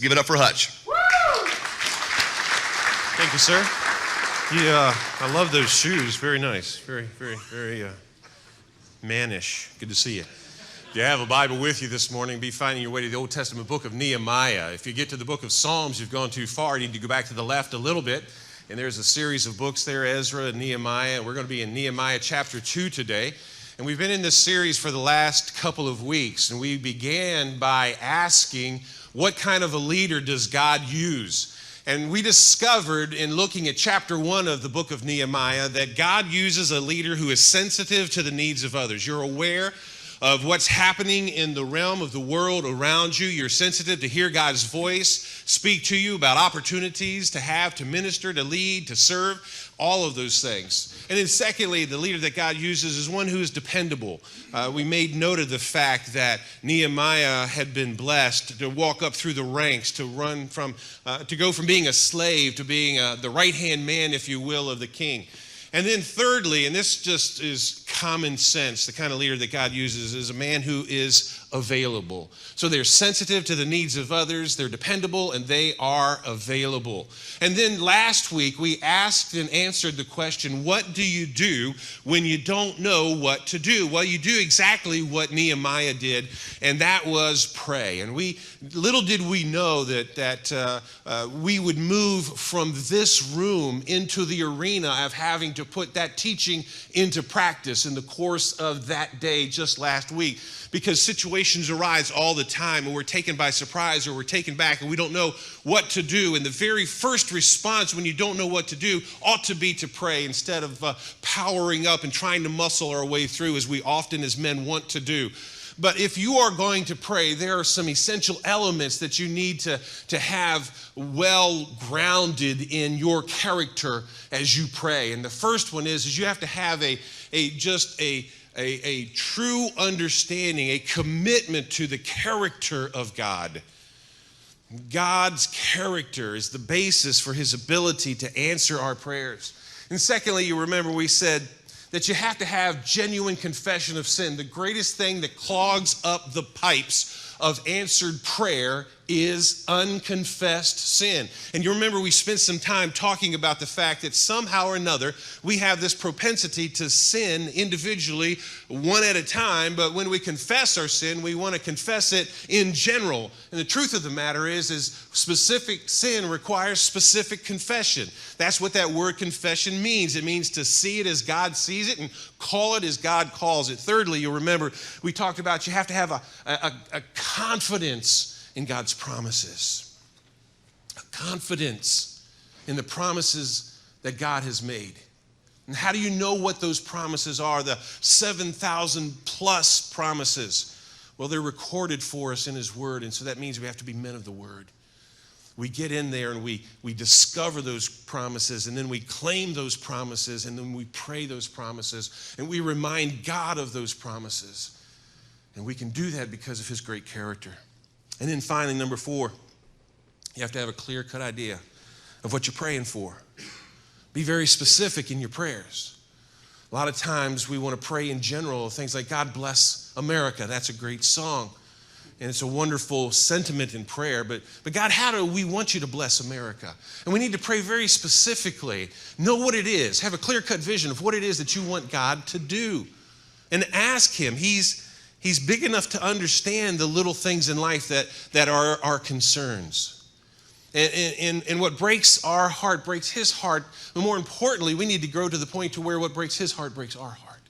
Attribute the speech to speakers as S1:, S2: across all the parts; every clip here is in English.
S1: Give it up for Hutch.
S2: Woo! Thank you, sir. Yeah, I love those shoes. Very nice. Very mannish. Good to see you. If you have a Bible with you this morning, be finding your way to the Old Testament book of Nehemiah. If you get to the book of Psalms, you've gone too far. You need to go back to the left a little bit. And there's a series of books there, Ezra and Nehemiah. We're going to be in Nehemiah chapter 2 today. And we've been in this series for the last couple of weeks. And we began by asking, what kind of a leader does God use? And we discovered in looking at chapter 1 of the book of Nehemiah that God uses a leader who is sensitive to the needs of others. You're aware of what's happening in the realm of the world around you. You're sensitive to hear God's voice speak to you about opportunities to have, to minister, to lead, to serve, all of those things. And then secondly, the leader that God uses is one who is dependable. We made note of the fact that Nehemiah had been blessed to walk up through the ranks, to run from, to go from being a slave to being the right-hand man, if you will, of the king. And then thirdly, and this just is common sense, the kind of leader that God uses is a man who is available. So they're sensitive to the needs of others, they're dependable, and they are available. And then last week, we asked and answered the question, what do you do when you don't know what to do? Well, you do exactly what Nehemiah did, and that was pray. And little did we know that we would move from this room into the arena of having to put that teaching into practice in the course of that day just last week, because situations arise all the time and we're taken by surprise or we're taken back and we don't know what to do. And the very first response when you don't know what to do ought to be to pray instead of powering up and trying to muscle our way through as we often as men want to do. But if you are going to pray, there are some essential elements that you need to have well grounded in your character as you pray. And the first one is you have to have a true understanding, a commitment to the character of God. God's character is the basis for his ability to answer our prayers. And secondly, you remember we said that you have to have genuine confession of sin. The greatest thing that clogs up the pipes of answered prayer is unconfessed sin. And you remember we spent some time talking about the fact that somehow or another we have this propensity to sin individually, one at a time, but when we confess our sin, we want to confess it in general. And the truth of the matter is specific sin requires specific confession. That's what that word confession means. It means to see it as God sees it and call it as God calls it. Thirdly, you'll remember we talked about you have to have a confidence in God's promises, a confidence in the promises that God has made. And how do you know what those promises are? The 7,000 plus promises. Well, they're recorded for us in his word, and so that means we have to be men of the word. We get in there and we discover those promises, and then we claim those promises, and then we pray those promises, and we remind God of those promises. And we can do that because of his great character. And then finally, number 4, you have to have a clear-cut idea of what you're praying for. Be very specific in your prayers. A lot of times we want to pray in general, things like, God bless America. That's a great song. And it's a wonderful sentiment in prayer. But God, how do we want you to bless America? And we need to pray very specifically. Know what it is. Have a clear-cut vision of what it is that you want God to do. And ask him. He's big enough to understand the little things in life that are our concerns. And what breaks our heart breaks his heart. But more importantly, we need to grow to the point to where what breaks his heart breaks our heart.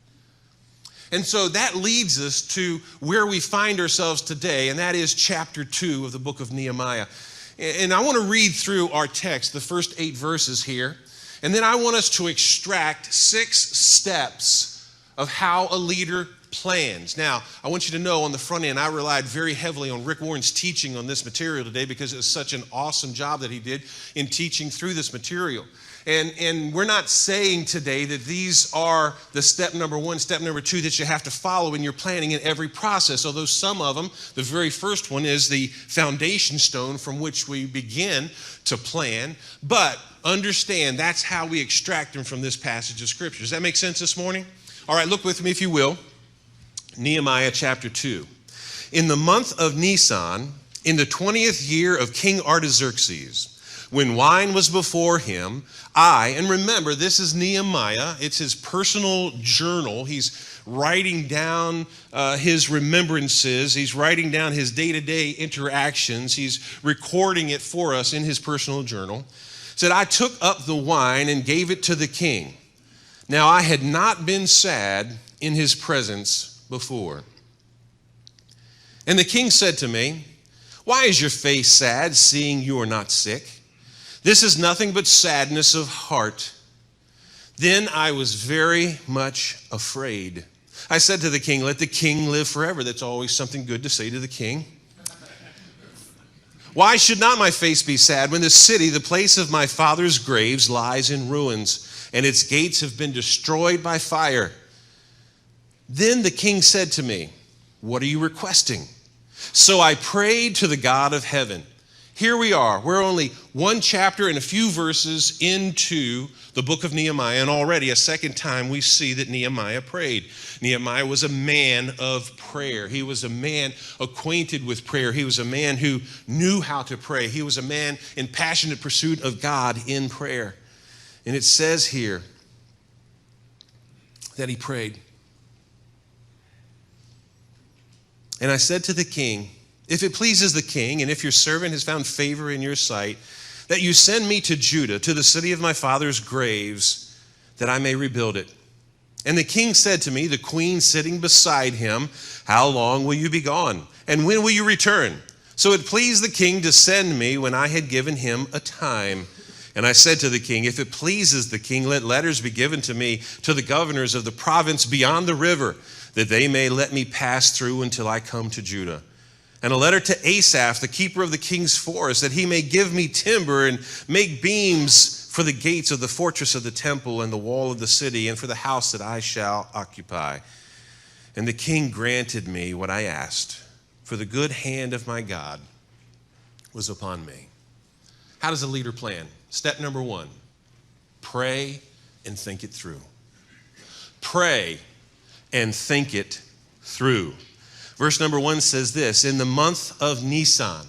S2: And so that leads us to where we find ourselves today, and that is chapter 2 of the book of Nehemiah. And I want to read through our text, the first 8 verses here. And then I want us to extract 6 steps of how a leader plans. Now, I want you to know on the front end, I relied very heavily on Rick Warren's teaching on this material today because it was such an awesome job that he did in teaching through this material. And we're not saying today that these are the step number 1, step number 2 that you have to follow in your planning in every process, although some of them, the very first one is the foundation stone from which we begin to plan. But understand that's how we extract them from this passage of Scripture. Does that make sense this morning? All right, look with me if you will. Nehemiah chapter 2. In the month of Nisan, In the 20th year of King Artaxerxes, when wine was before him, and remember, this is Nehemiah, it's his personal journal. He's writing down his remembrances. He's writing down his day-to-day interactions. He's recording it for us in his personal journal. Said, I took up the wine and gave it to the king. Now I had not been sad in his presence before. And the king said to me, why is your face sad, seeing you are not sick? This is nothing but sadness of heart. Then I was very much afraid. I said to the king, let the king live forever. That's always something good to say to the king. Why should not my face be sad when the city, the place of my father's graves, lies in ruins, and its gates have been destroyed by fire? Then the king said to me, what are you requesting? So I prayed to the God of heaven. Here we are. We're only one chapter and a few verses into the book of Nehemiah, and already a second time we see that Nehemiah prayed. Nehemiah was a man of prayer. He was a man acquainted with prayer. He was a man who knew how to pray. He was a man in passionate pursuit of God in prayer. And it says here that he prayed. And I said to the king, if it pleases the king, and if your servant has found favor in your sight, that you send me to Judah, to the city of my father's graves, that I may rebuild it. And the king said to me, the queen sitting beside him, how long will you be gone? And when will you return? So it pleased the king to send me when I had given him a time. And I said to the king, if it pleases the king, let letters be given to me, to the governors of the province beyond the river, that they may let me pass through until I come to Judah. And a letter to Asaph, the keeper of the king's forest, that he may give me timber and make beams for the gates of the fortress of the temple and the wall of the city and for the house that I shall occupy. And the king granted me what I asked, for the good hand of my God was upon me. How does a leader plan? Step number one, pray and think it through. Pray and think it through. Verse number 1 says this, in the month of Nisan.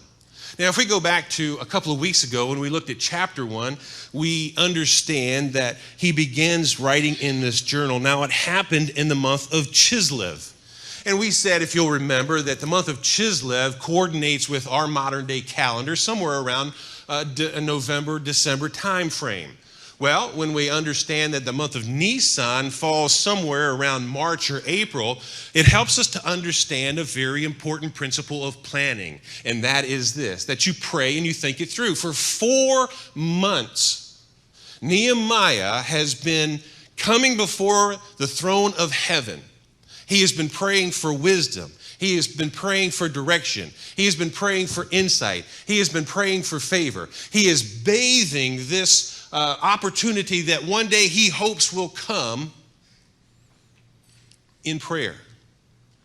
S2: Now, if we go back to a couple of weeks ago when we looked at chapter 1, we understand that he begins writing in this journal. Now, it happened in the month of Chislev. And we said, if you'll remember, that the month of Chislev coordinates with our modern day calendar, somewhere around November, December time frame. Well, when we understand that the month of Nisan falls somewhere around March or April, it helps us to understand a very important principle of planning. And that is this, that you pray and you think it through. For 4 months, Nehemiah has been coming before the throne of heaven. He has been praying for wisdom. He has been praying for direction. He has been praying for insight. He has been praying for favor. He is bathing this opportunity that one day he hopes will come in prayer.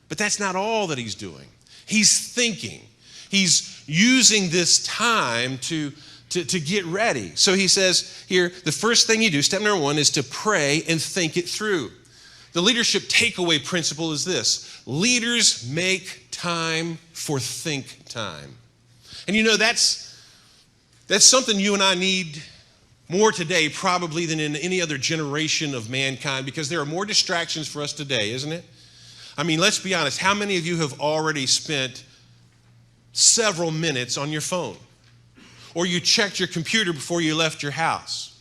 S2: But that's not all that he's doing. He's thinking. He's using this time to get ready. So he says here, the first thing you do, step number 1, is to pray and think it through. The leadership takeaway principle is this: leaders make time for think time. And you know, that's something you and I need more today probably than in any other generation of mankind, because there are more distractions for us today, isn't it? I mean, let's be honest. How many of you have already spent several minutes on your phone? Or you checked your computer before you left your house?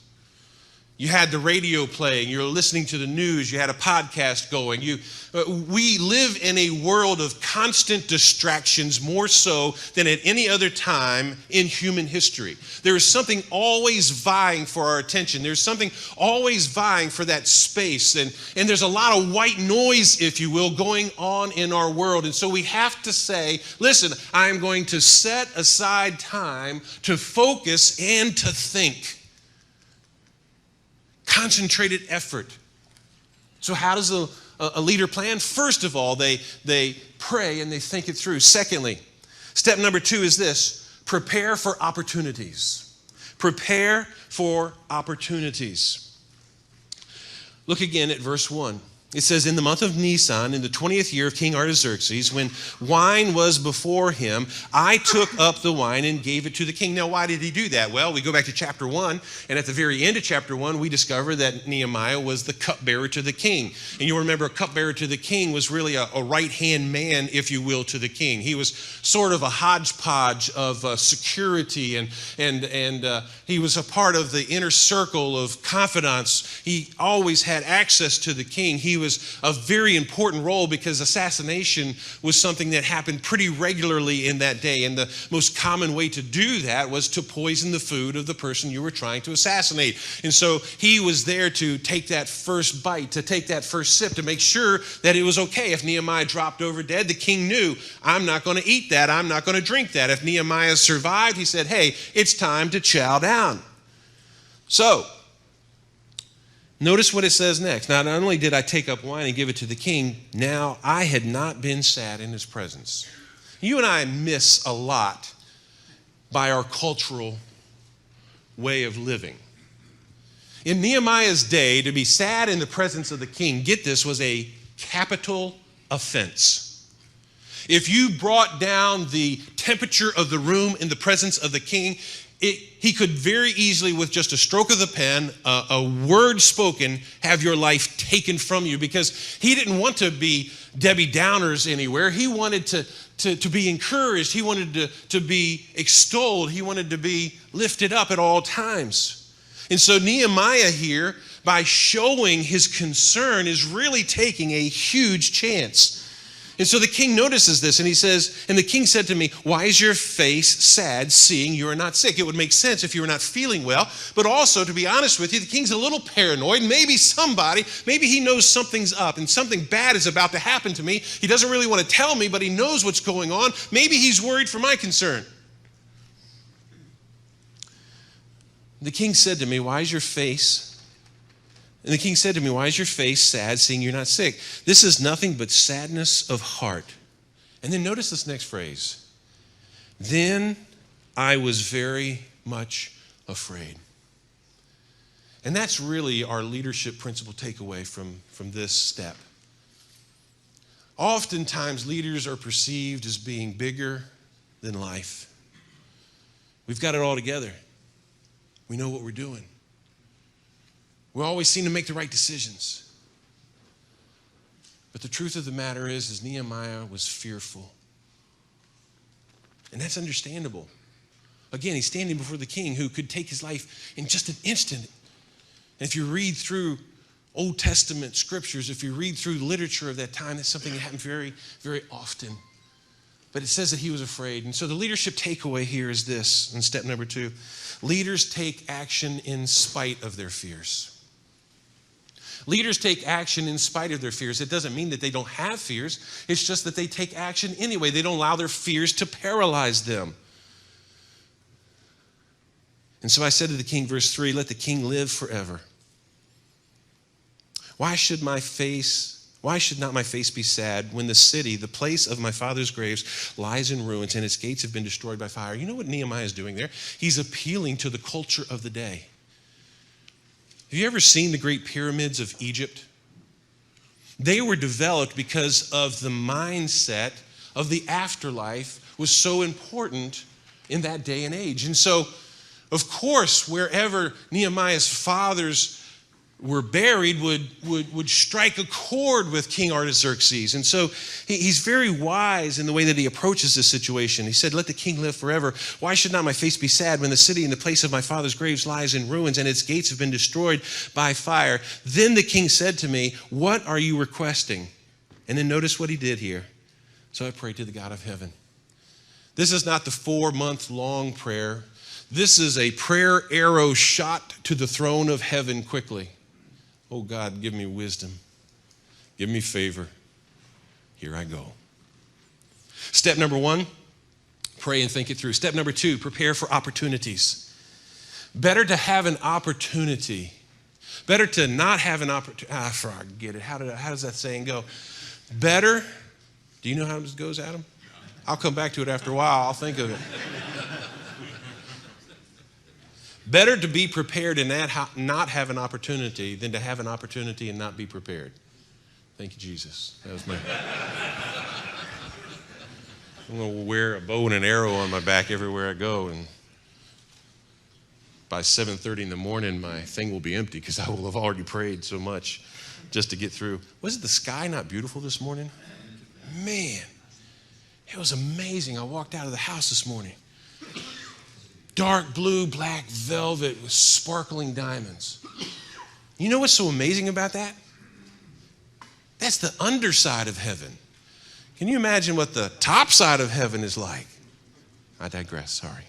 S2: You had the radio playing, you were listening to the news, you had a podcast going. We live in a world of constant distractions, more so than at any other time in human history. There is something always vying for our attention. There's something always vying for that space. And there's a lot of white noise, if you will, going on in our world. And so we have to say, listen, I am going to set aside time to focus and to think. Concentrated effort. So how does a leader plan? First of all, they pray and they think it through. Secondly, step number 2 is this: prepare for opportunities. Prepare for opportunities. Look again at verse 1. It says, in the month of Nisan, in the 20th year of King Artaxerxes, when wine was before him, I took up the wine and gave it to the king. Now, why did he do that? Well, we go back to chapter 1, and at the very end of chapter 1, we discover that Nehemiah was the cupbearer to the king. And you'll remember a cupbearer to the king was really a right-hand man, if you will, to the king. He was sort of a hodgepodge of security, and he was a part of the inner circle of confidants. He always had access to the king. He was a very important role because assassination was something that happened pretty regularly in that day. And the most common way to do that was to poison the food of the person you were trying to assassinate. And so he was there to take that first bite, to take that first sip, to make sure that it was okay. If Nehemiah dropped over dead, the king knew, I'm not going to eat that. I'm not going to drink that. If Nehemiah survived, he said, hey, it's time to chow down. So, notice what it says next. Not only did I take up wine and give it to the king, now I had not been sad in his presence. You and I miss a lot by our cultural way of living. In Nehemiah's day, to be sad in the presence of the king, get this, was a capital offense. If you brought down the temperature of the room in the presence of the king, he could very easily, with just a stroke of the pen, a word spoken, have your life taken from you, because he didn't want to be Debbie Downers anywhere. He wanted to be encouraged. He wanted to be extolled. He wanted to be lifted up at all times. And so Nehemiah here, by showing his concern, is really taking a huge chance. And so the king notices this, and he says, and the king said to me, why is your face sad, seeing you are not sick? It would make sense if you were not feeling well. But also, to be honest with you, the king's a little paranoid. Maybe he knows something's up and something bad is about to happen to me. He doesn't really want to tell me, but he knows what's going on. Maybe he's worried for my concern. The king said to me, why is your face sad, seeing you're not sick? This is nothing but sadness of heart. And then notice this next phrase. Then I was very much afraid. And that's really our leadership principle takeaway from this step. Oftentimes, leaders are perceived as being bigger than life. We've got it all together. We know what we're doing. We always seem to make the right decisions. But the truth of the matter is Nehemiah was fearful. And that's understandable. Again, he's standing before the king who could take his life in just an instant. And if you read through Old Testament scriptures, if you read through literature of that time, that's something that happened very, very often. But it says that he was afraid. And so the leadership takeaway here is this, in step number 2. Leaders take action in spite of their fears. Leaders take action in spite of their fears. It doesn't mean that they don't have fears. It's just that they take action anyway. They don't allow their fears to paralyze them. And so I said to the king, verse 3, let the king live forever. Why should not my face be sad when the city, the place of my father's graves, lies in ruins and its gates have been destroyed by fire? You know what Nehemiah is doing there? He's appealing to the culture of the day. Have you ever seen the Great Pyramids of Egypt? They were developed because of the mindset of the afterlife was so important in that day and age. And so, of course, wherever Nehemiah's fathers were buried would strike a chord with King Artaxerxes. And so he's very wise in the way that he approaches this situation. He said, let the king live forever. Why should not my face be sad when the city in the place of my father's graves lies in ruins and its gates have been destroyed by fire? Then the king said to me, what are you requesting? And then notice what he did here. So I prayed to the God of heaven. This is not the 4-month-long prayer. This is a prayer arrow shot to the throne of heaven quickly. Oh God, give me wisdom. Give me favor. Here I go. Step number 1, pray and think it through. Step number 2, prepare for opportunities. Better to have an opportunity. Better to not have an opportunity. Forget it. How does that saying go? Better, do you know how this goes, Adam? I'll come back to it after a while. I'll think of it. Better to be prepared and not have an opportunity than to have an opportunity and not be prepared. Thank you, Jesus. That was my... I'm going to wear a bow and an arrow on my back everywhere I go, and by 7:30 in the morning, my thing will be empty because I will have already prayed so much just to get through. Wasn't the sky not beautiful this morning? Man, it was amazing. I walked out of the house this morning. Dark blue, black velvet with sparkling diamonds. You know what's so amazing about that? That's the underside of heaven. Can you imagine what the top side of heaven is like? I digress, sorry.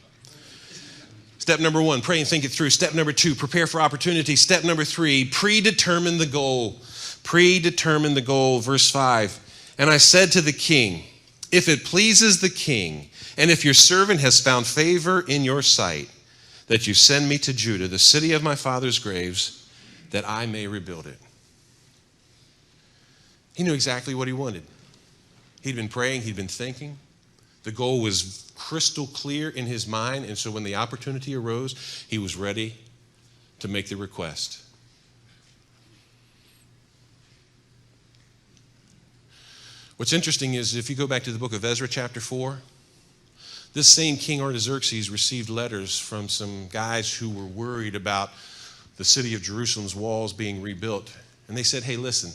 S2: Step number 1, pray and think it through. Step number 2, prepare for opportunity. Step number 3, predetermine the goal. Predetermine the goal. Verse 5, and I said to the king, if it pleases the king, and if your servant has found favor in your sight, that you send me to Judah, the city of my father's graves, that I may rebuild it. He knew exactly what he wanted. He'd been praying, he'd been thinking. The goal was crystal clear in his mind, and so when the opportunity arose, he was ready to make the request. What's interesting is if you go back to the book of Ezra chapter 4, this same King Artaxerxes received letters from some guys who were worried about the city of Jerusalem's walls being rebuilt. And they said, hey, listen,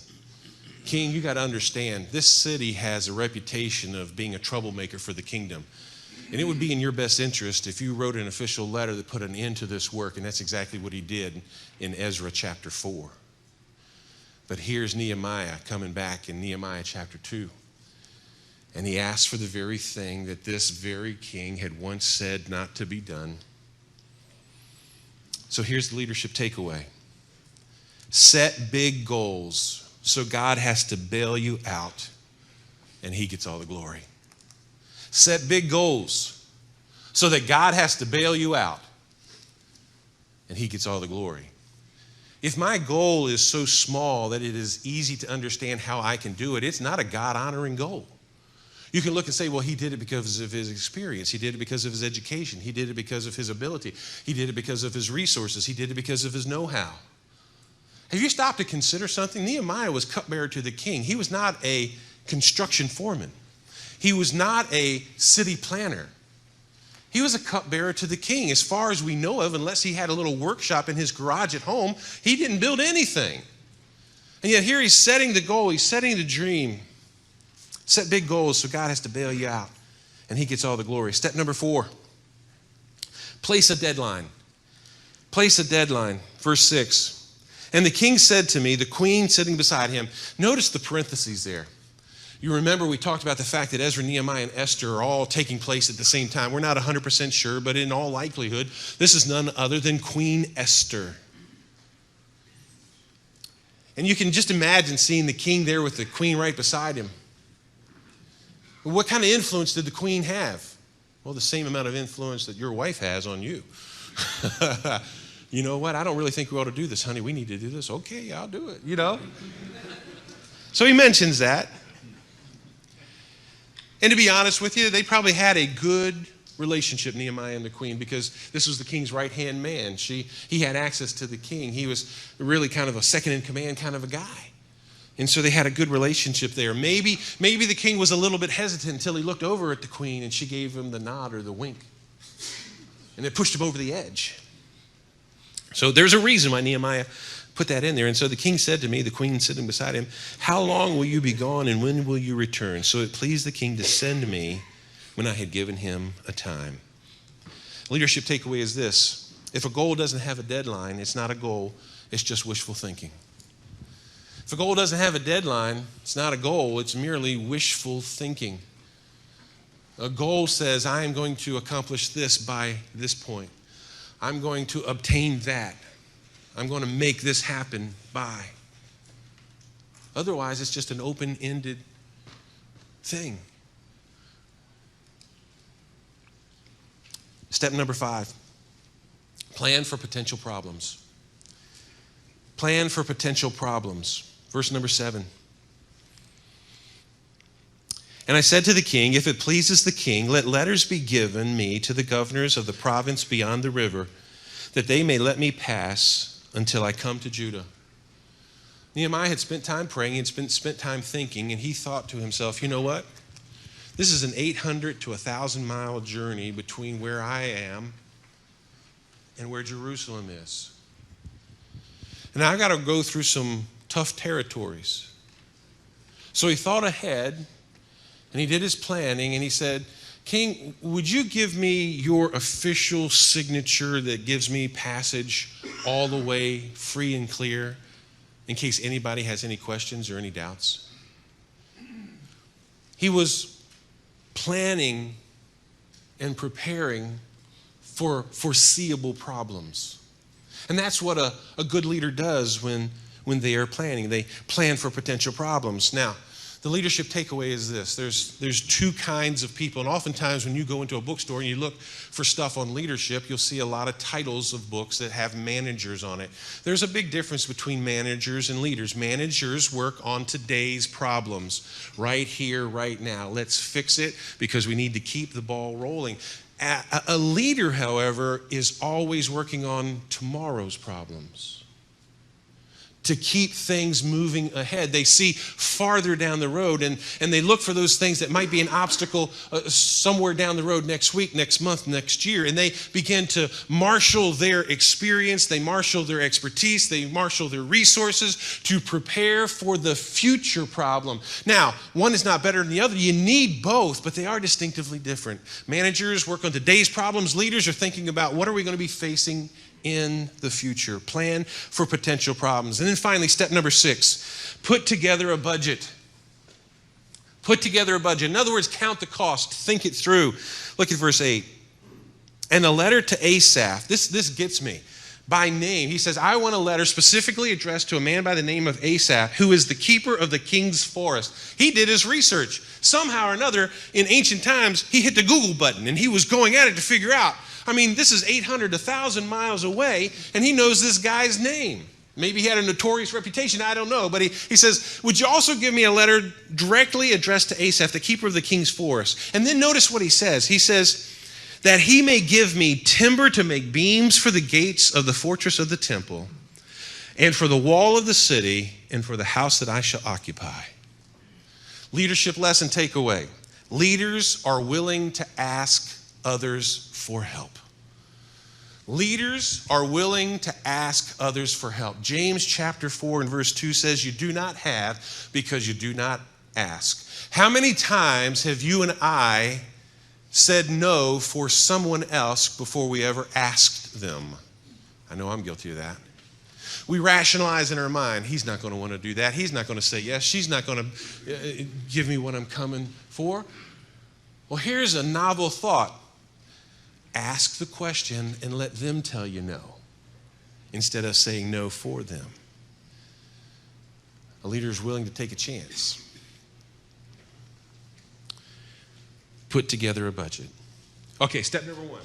S2: King, you got to understand, this city has a reputation of being a troublemaker for the kingdom. And it would be in your best interest if you wrote an official letter that put an end to this work. And that's exactly what he did in Ezra chapter 4. But here's Nehemiah coming back in Nehemiah chapter 2. And he asked for the very thing that this very king had once said not to be done. So here's the leadership takeaway. Set big goals so God has to bail you out and he gets all the glory. Set big goals so that God has to bail you out and he gets all the glory. If my goal is so small that it is easy to understand how I can do it, it's not a God-honoring goal. You can look and say, well, he did it because of his experience. He did it because of his education. He did it because of his ability. He did it because of his resources. He did it because of his know-how. Have you stopped to consider something? Nehemiah was cupbearer to the king. He was not a construction foreman. He was not a city planner. He was a cupbearer to the king. As far as we know of, unless he had a little workshop in his garage at home, he didn't build anything. And yet here he's setting the goal. He's setting the dream. Set big goals so God has to bail you out and he gets all the glory. Step number 4, place a deadline. Place a deadline. Verse 6. And the king said to me, the queen sitting beside him, notice the parentheses there. You remember we talked about the fact that Ezra, Nehemiah, and Esther are all taking place at the same time. We're not 100% sure, but in all likelihood, this is none other than Queen Esther. And you can just imagine seeing the king there with the queen right beside him. What kind of influence did the queen have? Well, the same amount of influence that your wife has on you. You know what? I don't really think we ought to do this, honey. We need to do this. Okay, I'll do it, you know. So he mentions that. And to be honest with you, they probably had a good relationship, Nehemiah and the queen, because this was the king's right-hand man. He had access to the king. He was really kind of a second-in-command kind of a guy. And so they had a good relationship there. Maybe the king was a little bit hesitant until he looked over at the queen and she gave him the nod or the wink. And it pushed him over the edge. So there's a reason why Nehemiah put that in there. And so the king said to me, the queen sitting beside him, how long will you be gone and when will you return? So it pleased the king to send me when I had given him a time. Leadership takeaway is this. If a goal doesn't have a deadline, it's not a goal, it's just wishful thinking. If a goal doesn't have a deadline, it's not a goal, it's merely wishful thinking. A goal says, I am going to accomplish this by this point. I'm going to obtain that. I'm going to make this happen by. Otherwise, it's just an open-ended thing. Step number 5, plan for potential problems. Plan for potential problems. Verse number 7. And I said to the king, if it pleases the king, let letters be given me to the governors of the province beyond the river, that they may let me pass until I come to Judah. Nehemiah had spent time praying and spent time thinking, and he thought to himself, you know what? This is an 800 to 1,000-mile journey between where I am and where Jerusalem is. And I got to go through some tough territories. So he thought ahead, and he did his planning, and he said, King, would you give me your official signature that gives me passage all the way free and clear in case anybody has any questions or any doubts? He was planning and preparing for foreseeable problems. And that's what a good leader does when they are planning. They plan for potential problems. Now, the leadership takeaway is this. There's two kinds of people. And oftentimes when you go into a bookstore and you look for stuff on leadership, you'll see a lot of titles of books that have managers on it. There's a big difference between managers and leaders. Managers work on today's problems, right here, right now. Let's fix it because we need to keep the ball rolling. A leader, however, is always working on tomorrow's problems to keep things moving ahead. They see farther down the road, and they look for those things that might be an obstacle somewhere down the road next week, next month, next year, and they begin to marshal their experience, they marshal their expertise, they marshal their resources to prepare for the future problem. Now, one is not better than the other. You need both, but they are distinctively different. Managers work on today's problems. Leaders are thinking about what are we going to be facing in the future. Plan for potential problems. And then finally, step number 6, put together a budget. Put together a budget. In other words, count the cost. Think it through. Look at verse 8. And a letter to Asaph. This gets me. By name. He says, I want a letter specifically addressed to a man by the name of Asaph, who is the keeper of the king's forest. He did his research. Somehow or another, in ancient times, he hit the Google button and he was going at it to figure out. I mean, this is 800 to 1,000 miles away, and he knows this guy's name. Maybe he had a notorious reputation, I don't know. But he says, would you also give me a letter directly addressed to Asaph, the keeper of the king's forest? And then notice what he says. He says, that he may give me timber to make beams for the gates of the fortress of the temple, and for the wall of the city, and for the house that I shall occupy. Leadership lesson takeaway. Leaders are willing to ask others for help. Leaders are willing to ask others for help. James chapter 4 and verse 2 says, you do not have because you do not ask. How many times have you and I said no for someone else before we ever asked them? I know I'm guilty of that. We rationalize in our mind, he's not going to want to do that. He's not going to say yes. She's not going to give me what I'm coming for. Well, here's a novel thought. Ask the question and let them tell you no, instead of saying no for them. A leader is willing to take a chance. Put together a budget. Okay, step number 1,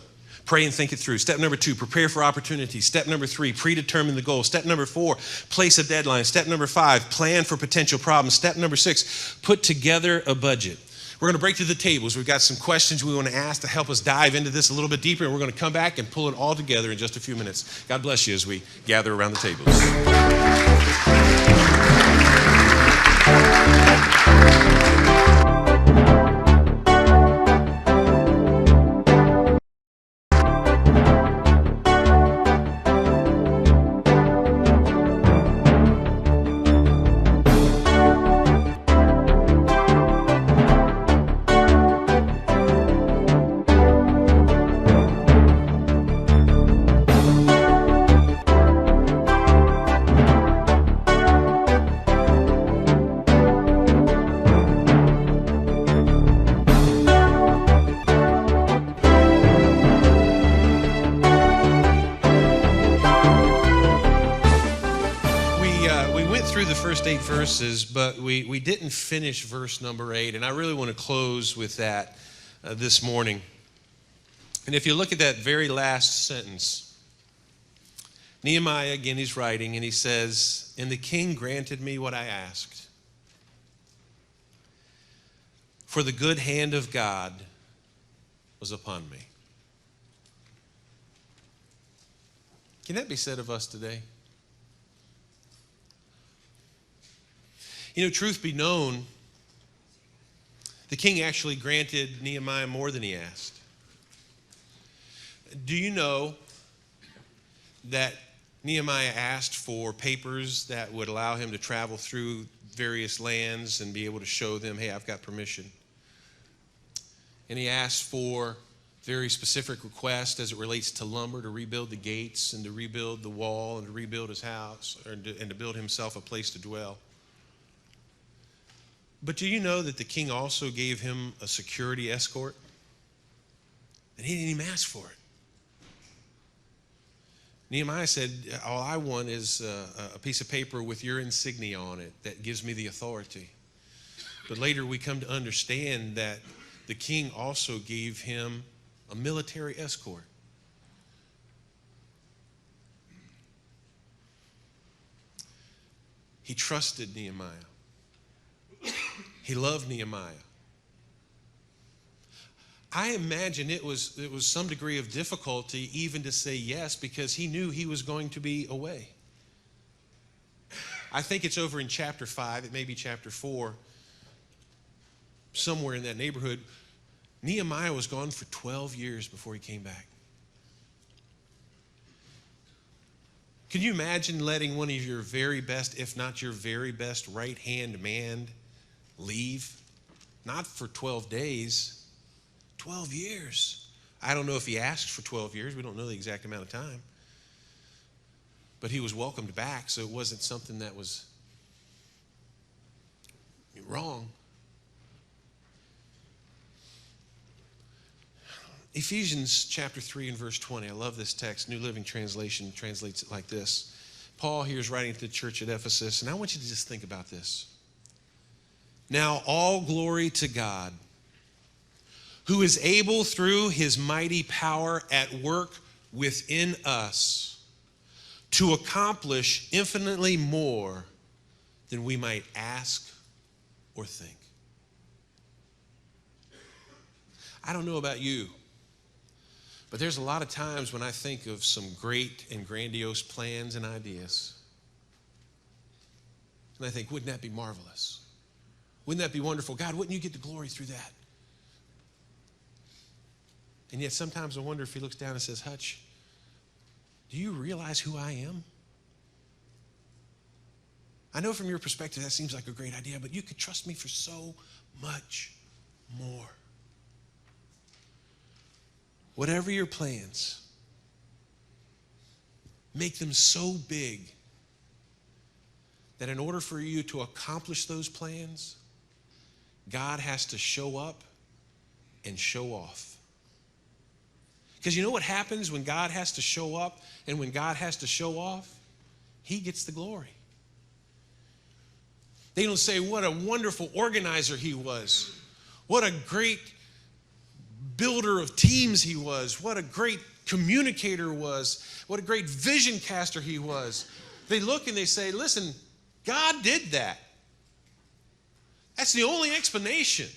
S2: pray and think it through. Step number 2, prepare for opportunities. Step number 3, predetermine the goal. Step number 4, place a deadline. Step number 5, plan for potential problems. Step number 6, put together a budget. We're going to break through the tables. We've got some questions we want to ask to help us dive into this a little bit deeper, and we're going to come back and pull it all together in just a few minutes. God bless you as we gather around the tables. Verses, but we didn't finish verse number 8, and I really want to close with that this morning. And if you look at that very last sentence, Nehemiah, again, he's writing, and he says, and the king granted me what I asked, for the good hand of God was upon me. Can that be said of us today? Truth be known, the king actually granted Nehemiah more than he asked. Do you know that Nehemiah asked for papers that would allow him to travel through various lands and be able to show them, hey, I've got permission? And he asked for very specific requests as it relates to lumber to rebuild the gates and to rebuild the wall and to rebuild his house and to build himself a place to dwell. But do you know that the king also gave him a security escort? And he didn't even ask for it. Nehemiah said, all I want is a piece of paper with your insignia on it that gives me the authority. But later we come to understand that the king also gave him a military escort. He trusted Nehemiah. He loved Nehemiah. I imagine it was some degree of difficulty even to say yes because he knew he was going to be away. I think it's over in chapter 5, it may be chapter 4, somewhere in that neighborhood. Nehemiah was gone for 12 years before he came back. Can you imagine letting one of your very best, if not your very best, right-hand man leave? Not for 12 days, 12 years. I don't know if he asked for 12 years. We don't know the exact amount of time. But he was welcomed back, so it wasn't something that was wrong. Ephesians chapter 3 and verse 20. I love this text. New Living Translation translates it like this. Paul here is writing to the church at Ephesus, and I want you to just think about this. Now all glory to God, who is able through his mighty power at work within us to accomplish infinitely more than we might ask or think. I don't know about you, but there's a lot of times when I think of some great and grandiose plans and ideas, and I think, wouldn't that be marvelous? Wouldn't that be wonderful? God, wouldn't you get the glory through that? And yet sometimes I wonder if he looks down and says, Hutch, do you realize who I am? I know from your perspective that seems like a great idea, but you could trust me for so much more. Whatever your plans, make them so big that in order for you to accomplish those plans, God has to show up and show off. Because you know what happens when God has to show up and when God has to show off? He gets the glory. They don't say what a wonderful organizer he was. What a great builder of teams he was. What a great communicator was. What a great vision caster he was. They look and they say, listen, God did that. That's the only explanation.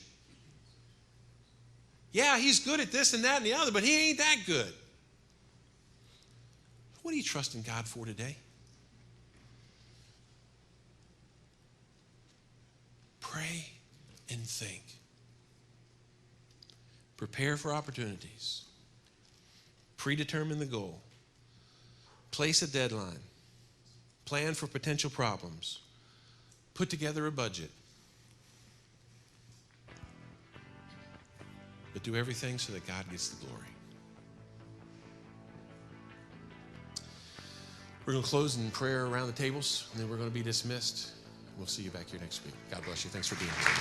S2: Yeah, he's good at this and that and the other, but he ain't that good. What are you trusting God for today? Pray and think. Prepare for opportunities. Predetermine the goal. Place a deadline. Plan for potential problems. Put together a budget. But do everything so that God gets the glory. We're going to close in prayer around the tables, and then we're going to be dismissed. We'll see you back here next week. God bless you. Thanks for being here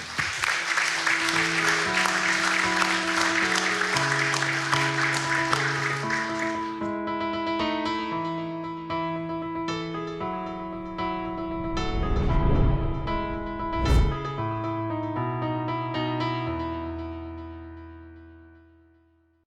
S2: today.